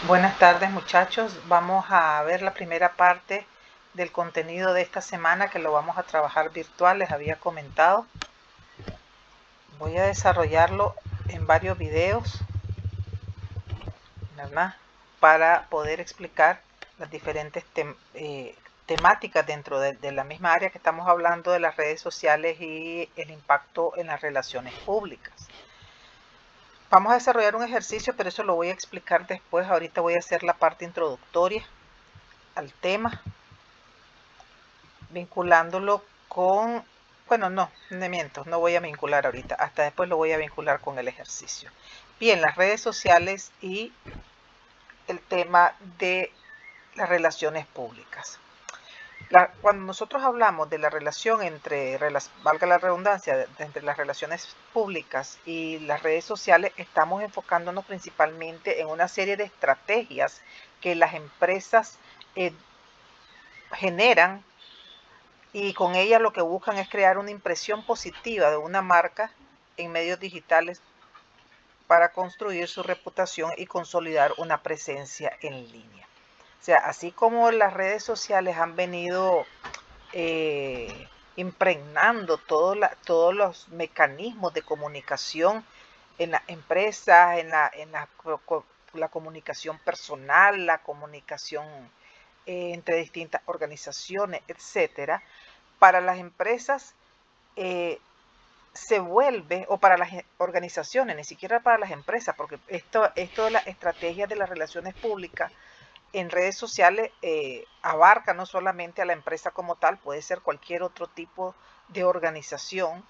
Buenas tardes muchachos, vamos a ver la primera parte del contenido de esta semana que lo vamos a trabajar virtual, les había comentado. Voy a desarrollarlo en varios videos, ¿verdad? Para poder explicar las diferentes temáticas dentro de la misma área que estamos hablando de las redes sociales y el impacto en las relaciones públicas. Vamos a desarrollar un ejercicio, pero eso lo voy a explicar después. Ahorita voy a hacer la parte introductoria al tema, vinculándolo con, bueno, no miento, no voy a vincular ahorita, hasta después lo voy a vincular con el ejercicio. Bien, las redes sociales y el tema de las relaciones públicas. Cuando nosotros hablamos de la relación entre, valga la redundancia, entre las relaciones públicas y las redes sociales, estamos enfocándonos principalmente en una serie de estrategias que las empresas generan, y con ella lo que buscan es crear una impresión positiva de una marca en medios digitales para construir su reputación y consolidar una presencia en línea. O sea, así como las redes sociales han venido impregnando todos los mecanismos de comunicación en las empresas, la comunicación personal, la comunicación entre distintas organizaciones, etcétera, para las empresas se vuelve, o para las organizaciones, ni siquiera para las empresas, porque esto de las estrategias de las relaciones públicas en redes sociales abarca no solamente a la empresa como tal, puede ser cualquier otro tipo de organización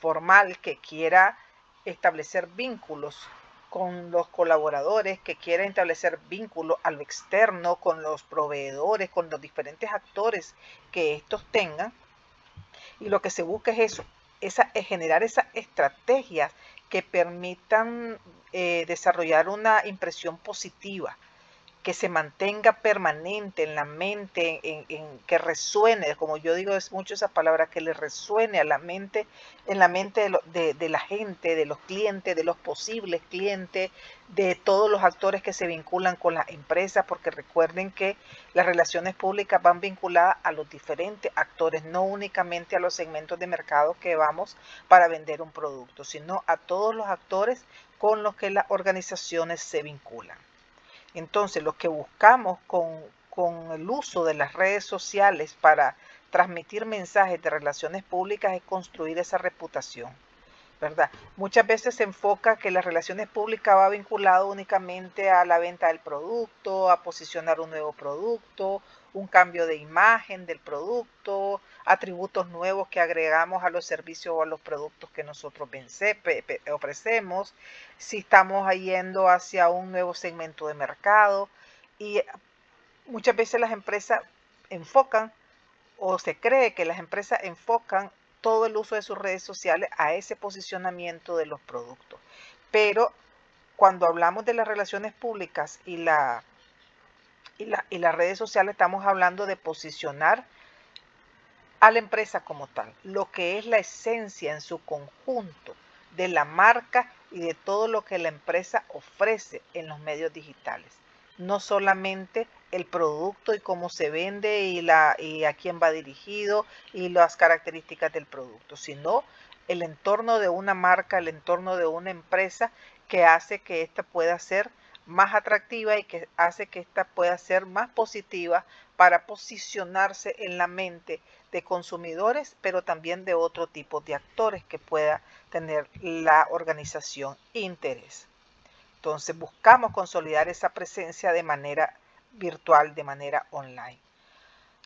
formal que quiera establecer vínculos con los colaboradores, que quiera establecer vínculos a lo externo, con los proveedores, con los diferentes actores que estos tengan. Y lo que se busca es eso, es generar esas estrategias que permitan desarrollar una impresión positiva, que se mantenga permanente en la mente, que resuene, como yo digo es mucho esa palabra, que le resuene a la mente, en la mente de la gente, de los clientes, de los posibles clientes, de todos los actores que se vinculan con las empresas, porque recuerden que las relaciones públicas van vinculadas a los diferentes actores, no únicamente a los segmentos de mercado que vamos para vender un producto, sino a todos los actores con los que las organizaciones se vinculan. Entonces, lo que buscamos con el uso de las redes sociales para transmitir mensajes de relaciones públicas es construir esa reputación, ¿verdad? Muchas veces se enfoca que las relaciones públicas va vinculado únicamente a la venta del producto, a posicionar un nuevo producto, un cambio de imagen del producto, atributos nuevos que agregamos a los servicios o a los productos que nosotros ofrecemos, si estamos yendo hacia un nuevo segmento de mercado. Y muchas veces las empresas enfocan, o se cree que las empresas enfocan todo el uso de sus redes sociales a ese posicionamiento de los productos. Pero cuando hablamos de las relaciones públicas y las redes sociales, estamos hablando de posicionar a la empresa como tal, lo que es la esencia en su conjunto de la marca y de todo lo que la empresa ofrece en los medios digitales. No solamente el producto y cómo se vende y a quién va dirigido y las características del producto, sino el entorno de una marca, el entorno de una empresa que hace que ésta pueda ser más atractiva y que hace que ésta pueda ser más positiva para posicionarse en la mente de consumidores, pero también de otro tipo de actores que pueda tener la organización interés. Entonces buscamos consolidar esa presencia de manera virtual, de manera online.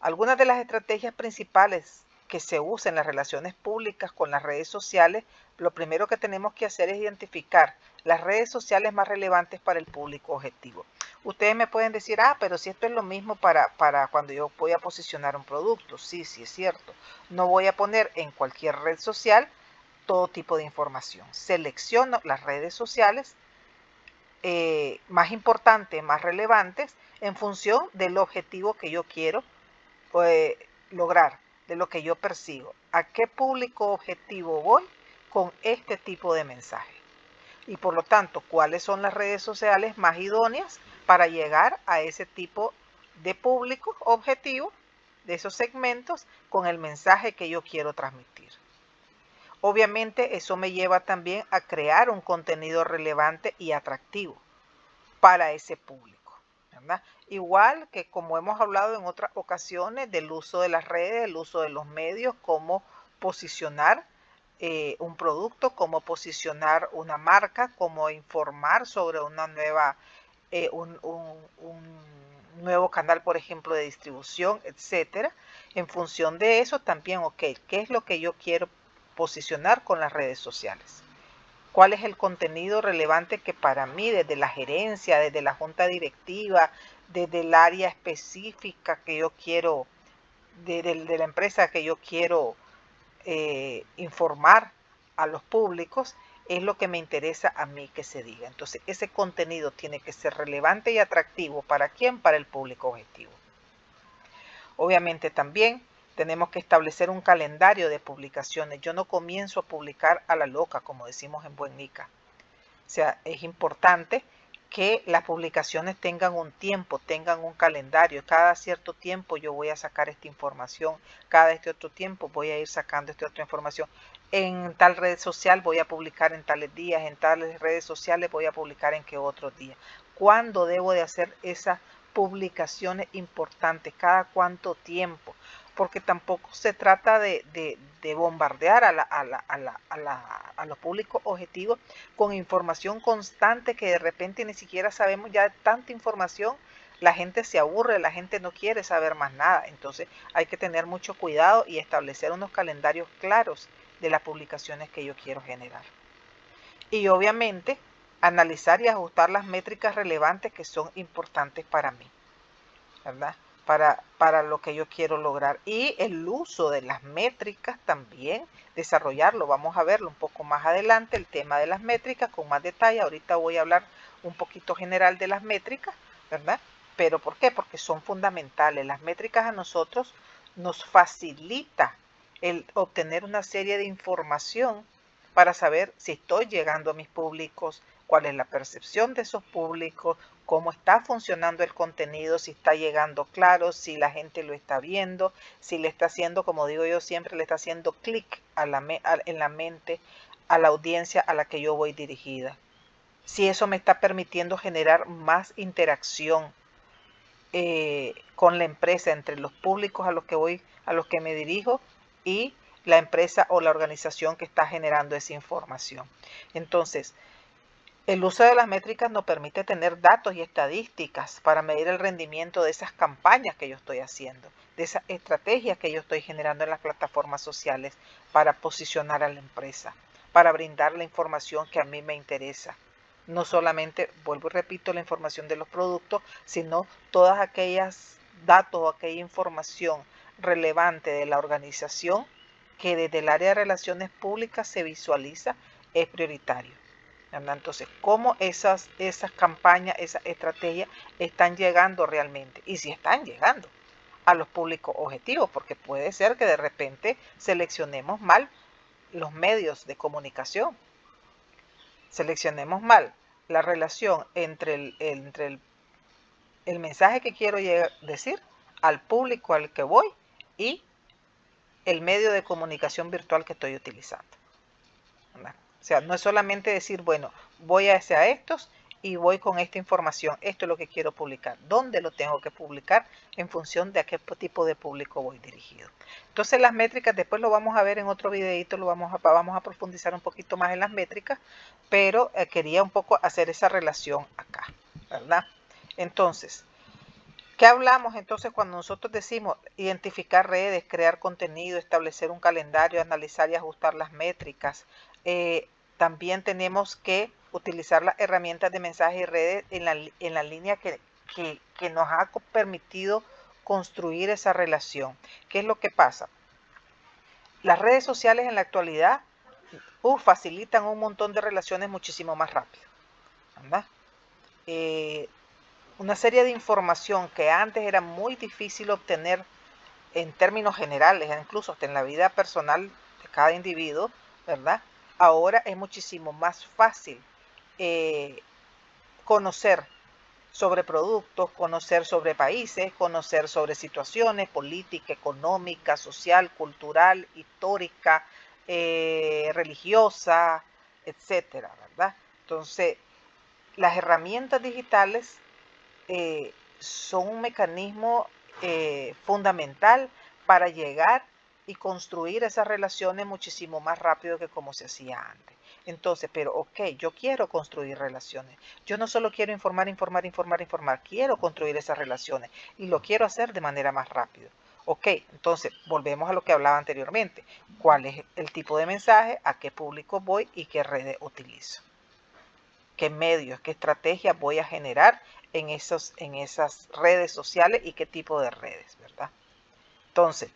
Algunas de las estrategias principales que se usan en las relaciones públicas con las redes sociales, lo primero que tenemos que hacer es identificar las redes sociales más relevantes para el público objetivo. Ustedes me pueden decir, pero si esto es lo mismo para cuando yo voy a posicionar un producto. Sí, sí es cierto. No voy a poner en cualquier red social todo tipo de información. Selecciono las redes sociales más importantes, más relevantes, en función del objetivo que yo quiero lograr, de lo que yo persigo. ¿A qué público objetivo voy con este tipo de mensaje? Y por lo tanto, ¿cuáles son las redes sociales más idóneas para llegar a ese tipo de público objetivo, de esos segmentos, con el mensaje que yo quiero transmitir. Obviamente eso me lleva también a crear un contenido relevante y atractivo para ese público, ¿verdad? Igual que como hemos hablado en otras ocasiones del uso de las redes, el uso de los medios, cómo posicionar un producto, cómo posicionar una marca, cómo informar sobre una nueva, un nuevo canal, por ejemplo, de distribución, etcétera. En función de eso también, ok, ¿qué es lo que yo quiero posicionar con las redes sociales? ¿Cuál es el contenido relevante que para mí, desde la gerencia, desde la junta directiva, desde el área específica que yo quiero, de la empresa que yo quiero informar a los públicos, es lo que me interesa a mí que se diga? Entonces, ese contenido tiene que ser relevante y atractivo. ¿Para quién? Para el público objetivo. Obviamente también tenemos que establecer un calendario de publicaciones. Yo no comienzo a publicar a la loca, como decimos en Buen Nica. O sea, es importante que las publicaciones tengan un tiempo, tengan un calendario. Cada cierto tiempo yo voy a sacar esta información, cada este otro tiempo voy a ir sacando esta otra información. En tal red social voy a publicar en tales días, en tales redes sociales voy a publicar en qué otros días. ¿Cuándo debo de hacer esas publicaciones importantes? ¿Cada cuánto tiempo? Porque tampoco se trata de bombardear a los públicos objetivos con información constante que de repente ni siquiera sabemos ya tanta información. La gente se aburre, la gente no quiere saber más nada. Entonces hay que tener mucho cuidado y establecer unos calendarios claros de las publicaciones que yo quiero generar. Y obviamente analizar y ajustar las métricas relevantes que son importantes para mí, ¿verdad? Para lo que yo quiero lograr. Y el uso de las métricas también, desarrollarlo. Vamos a verlo un poco más adelante, el tema de las métricas con más detalle. Ahorita voy a hablar un poquito general de las métricas, ¿verdad? ¿Pero por qué? Porque son fundamentales. Las métricas a nosotros nos facilita el obtener una serie de información para saber si estoy llegando a mis públicos, cuál es la percepción de esos públicos, cómo está funcionando el contenido, si está llegando claro, si la gente lo está viendo, si le está haciendo, como digo yo siempre, le está haciendo clic en la mente a la audiencia a la que yo voy dirigida. Si eso me está permitiendo generar más interacción con la empresa, entre los públicos a los que me dirijo y la empresa o la organización que está generando esa información. Entonces, el uso de las métricas nos permite tener datos y estadísticas para medir el rendimiento de esas campañas que yo estoy haciendo, de esas estrategias que yo estoy generando en las plataformas sociales para posicionar a la empresa, para brindar la información que a mí me interesa. No solamente, vuelvo y repito, la información de los productos, sino todas aquellas datos o aquella información relevante de la organización que desde el área de relaciones públicas se visualiza es prioritario. Entonces, ¿cómo esas campañas, esas estrategias están llegando realmente? Y si están llegando a los públicos objetivos, porque puede ser que de repente seleccionemos mal los medios de comunicación, seleccionemos mal la relación entre el mensaje que quiero decir al público al que voy y el medio de comunicación virtual que estoy utilizando. ¿Verdad? O sea, no es solamente decir, bueno, voy hacia estos y voy con esta información, esto es lo que quiero publicar, dónde lo tengo que publicar en función de a qué tipo de público voy dirigido. Entonces las métricas, después lo vamos a ver en otro videito, vamos a profundizar un poquito más en las métricas, pero quería un poco hacer esa relación acá, ¿verdad? Entonces, ¿qué hablamos entonces cuando nosotros decimos identificar redes, crear contenido, establecer un calendario, analizar y ajustar las métricas? También tenemos que utilizar las herramientas de mensajes y redes en la línea que nos ha permitido construir esa relación. ¿Qué es lo que pasa? Las redes sociales en la actualidad facilitan un montón de relaciones muchísimo más rápido, ¿verdad? Una serie de información que antes era muy difícil obtener en términos generales, incluso hasta en la vida personal de cada individuo, ¿verdad? Ahora es muchísimo más fácil conocer sobre productos, conocer sobre países, conocer sobre situaciones política, económica, social, cultural, histórica, religiosa, etcétera, ¿verdad? Entonces, las herramientas digitales son un mecanismo fundamental para llegar y construir esas relaciones muchísimo más rápido que como se hacía antes. Entonces, pero ok, yo quiero construir relaciones. Yo no solo quiero informar, quiero construir esas relaciones y lo quiero hacer de manera más rápida. Ok, entonces volvemos a lo que hablaba anteriormente. ¿Cuál es el tipo de mensaje? ¿A qué público voy y qué redes utilizo? ¿Qué medios, qué estrategias voy a generar en esas redes sociales y qué tipo de redes, ¿verdad? Entonces,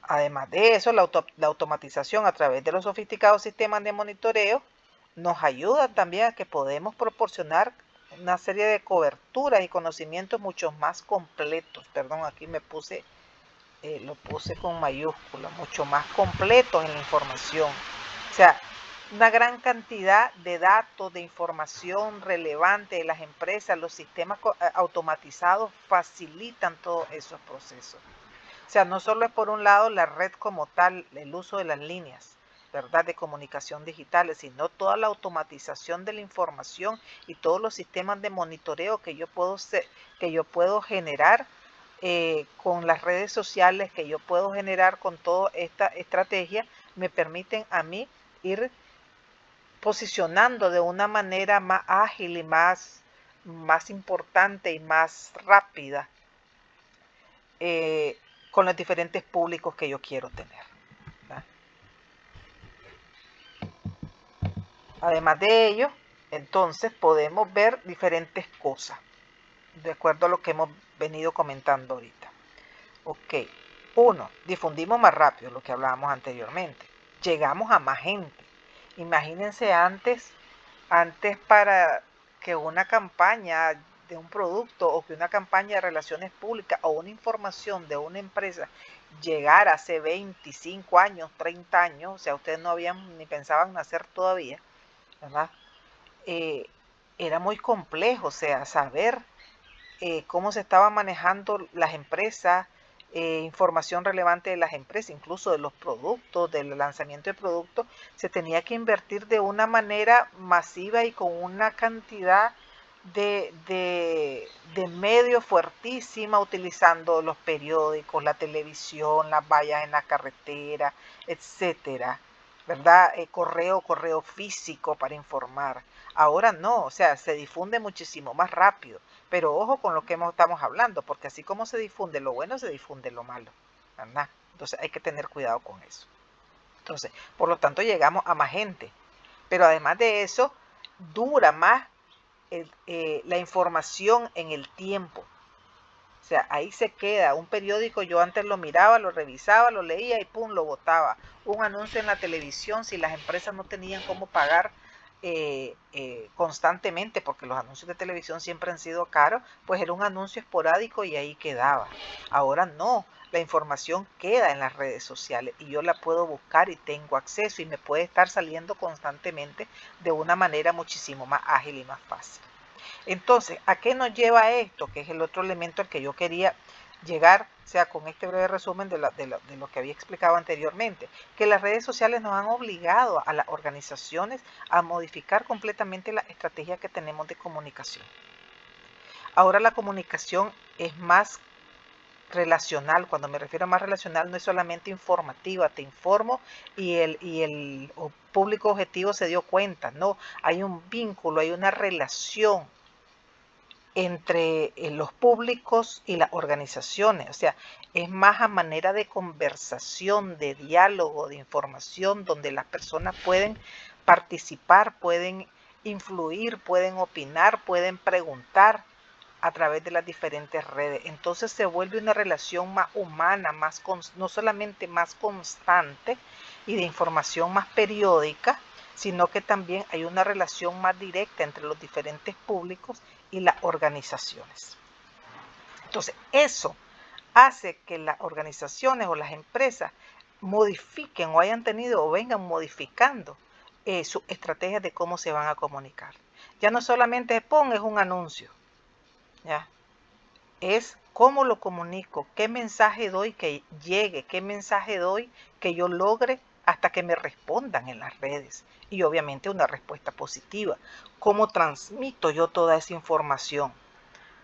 además de eso, la automatización a través de los sofisticados sistemas de monitoreo nos ayuda también a que podemos proporcionar una serie de coberturas y conocimientos mucho más completos. Perdón, aquí lo puse con mayúsculas, mucho más completos en la información. O sea, una gran cantidad de datos, de información relevante de las empresas, los sistemas automatizados facilitan todos esos procesos. O sea, no solo es por un lado la red como tal, el uso de las líneas, ¿verdad?, de comunicación digitales, sino toda la automatización de la información y todos los sistemas de monitoreo que yo puedo generar con las redes sociales, que yo puedo generar con toda esta estrategia, me permiten a mí ir posicionando de una manera más ágil y más importante y más rápida con los diferentes públicos que yo quiero tener, ¿verdad? Además de ello, entonces podemos ver diferentes cosas, de acuerdo a lo que hemos venido comentando ahorita. Ok, uno, difundimos más rápido, lo que hablábamos anteriormente. Llegamos a más gente. Imagínense antes para que una campaña de un producto o que una campaña de relaciones públicas o una información de una empresa llegara hace 25 años, 30 años, o sea, ustedes no habían ni pensaban nacer todavía, ¿verdad? Era muy complejo, o sea, saber cómo se estaban manejando las empresas, información relevante de las empresas, incluso de los productos, del lanzamiento de productos, se tenía que invertir de una manera masiva y con una cantidad de medios fuertísima, utilizando los periódicos, la televisión, las vallas en la carretera, etcétera, ¿verdad? Correo físico para informar. Ahora no, o sea, se difunde muchísimo más rápido. Pero ojo con lo que estamos hablando, porque así como se difunde lo bueno, se difunde lo malo, ¿verdad? Entonces hay que tener cuidado con eso. Entonces, por lo tanto, llegamos a más gente. Pero además de eso, dura más la información en el tiempo. O sea, ahí se queda. Un periódico yo antes lo miraba, lo revisaba, lo leía y pum, lo botaba. Un anuncio en la televisión, si las empresas no tenían cómo pagar constantemente, porque los anuncios de televisión siempre han sido caros, pues era un anuncio esporádico y ahí quedaba. Ahora no, la información queda en las redes sociales y yo la puedo buscar y tengo acceso y me puede estar saliendo constantemente de una manera muchísimo más ágil y más fácil. Entonces, ¿a qué nos lleva esto? Que es el otro elemento al que yo quería llegar, o sea, con este breve resumen de lo que había explicado anteriormente, que las redes sociales nos han obligado a las organizaciones a modificar completamente la estrategia que tenemos de comunicación. Ahora la comunicación es más relacional. Cuando me refiero a más relacional, no es solamente informativa, te informo y el público objetivo se dio cuenta, no, hay un vínculo, hay una relación entre los públicos y las organizaciones, o sea, es más a manera de conversación, de diálogo, de información, donde las personas pueden participar, pueden influir, pueden opinar, pueden preguntar a través de las diferentes redes. Entonces se vuelve una relación más humana, no solamente más constante y de información más periódica, sino que también hay una relación más directa entre los diferentes públicos y las organizaciones. Entonces, eso hace que las organizaciones o las empresas modifiquen o hayan tenido o vengan modificando sus estrategias de cómo se van a comunicar. Ya no solamente es un anuncio, ¿ya? Es cómo lo comunico, qué mensaje doy que llegue, qué mensaje doy que yo logre hasta que me respondan en las redes. Y obviamente una respuesta positiva. Cómo transmito yo toda esa información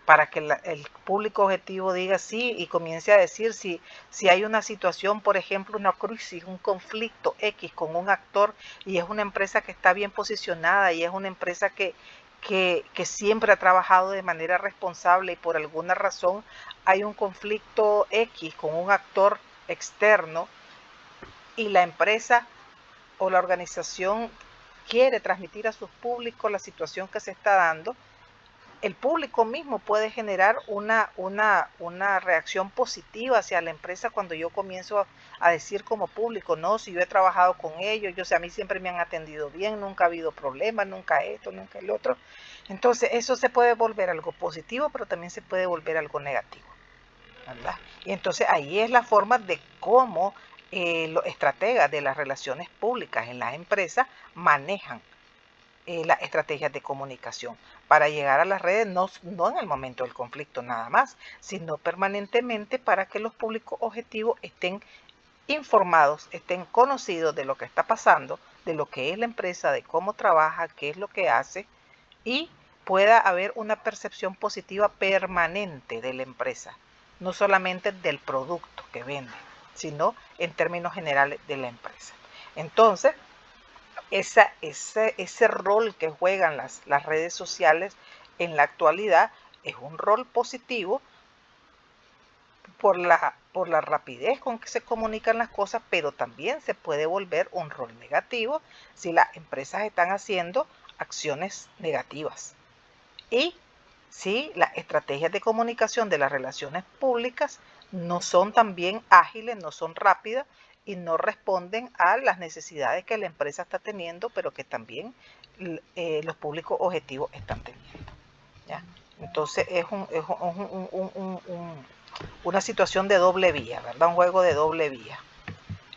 para que el público objetivo diga sí y comience a decir si hay una situación, por ejemplo, una crisis, un conflicto X con un actor y es una empresa que está bien posicionada y es una empresa que siempre ha trabajado de manera responsable y por alguna razón hay un conflicto X con un actor externo y la empresa o la organización quiere transmitir a sus públicos la situación que se está dando, el público mismo puede generar una reacción positiva hacia la empresa cuando yo comienzo a decir como público, no, si yo he trabajado con ellos, yo sé, a mí siempre me han atendido bien, nunca ha habido problemas, nunca esto, nunca el otro. Entonces eso se puede volver algo positivo, pero también se puede volver algo negativo, ¿verdad? Y entonces ahí es la forma de cómo los estrategas de las relaciones públicas en las empresas manejan las estrategias de comunicación para llegar a las redes, no en el momento del conflicto nada más, sino permanentemente para que los públicos objetivos estén informados, estén conocidos de lo que está pasando, de lo que es la empresa, de cómo trabaja, qué es lo que hace y pueda haber una percepción positiva permanente de la empresa, no solamente del producto que vende, sino en términos generales de la empresa. Entonces, ese rol que juegan las redes sociales en la actualidad es un rol positivo por la rapidez con que se comunican las cosas, pero también se puede volver un rol negativo si las empresas están haciendo acciones negativas. Y si las estrategias de comunicación de las relaciones públicas no son también ágiles, no son rápidas y no responden a las necesidades que la empresa está teniendo, pero que también los públicos objetivos están teniendo, ¿ya? Entonces es una situación de doble vía, ¿verdad? Un juego de doble vía.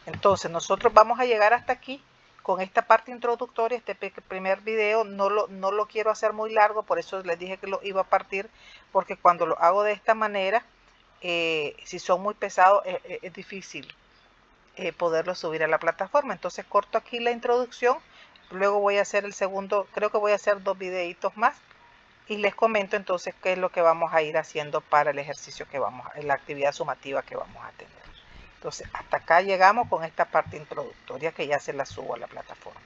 Entonces nosotros vamos a llegar hasta aquí con esta parte introductoria, este primer video. No lo quiero hacer muy largo, por eso les dije que lo iba a partir, porque cuando lo hago de esta manera, si son muy pesados, es difícil poderlo subir a la plataforma. Entonces corto aquí la introducción, luego voy a hacer el segundo, creo que voy a hacer 2 videitos más y les comento entonces qué es lo que vamos a ir haciendo para el ejercicio que la actividad sumativa que vamos a tener. Entonces hasta acá llegamos con esta parte introductoria que ya se la subo a la plataforma.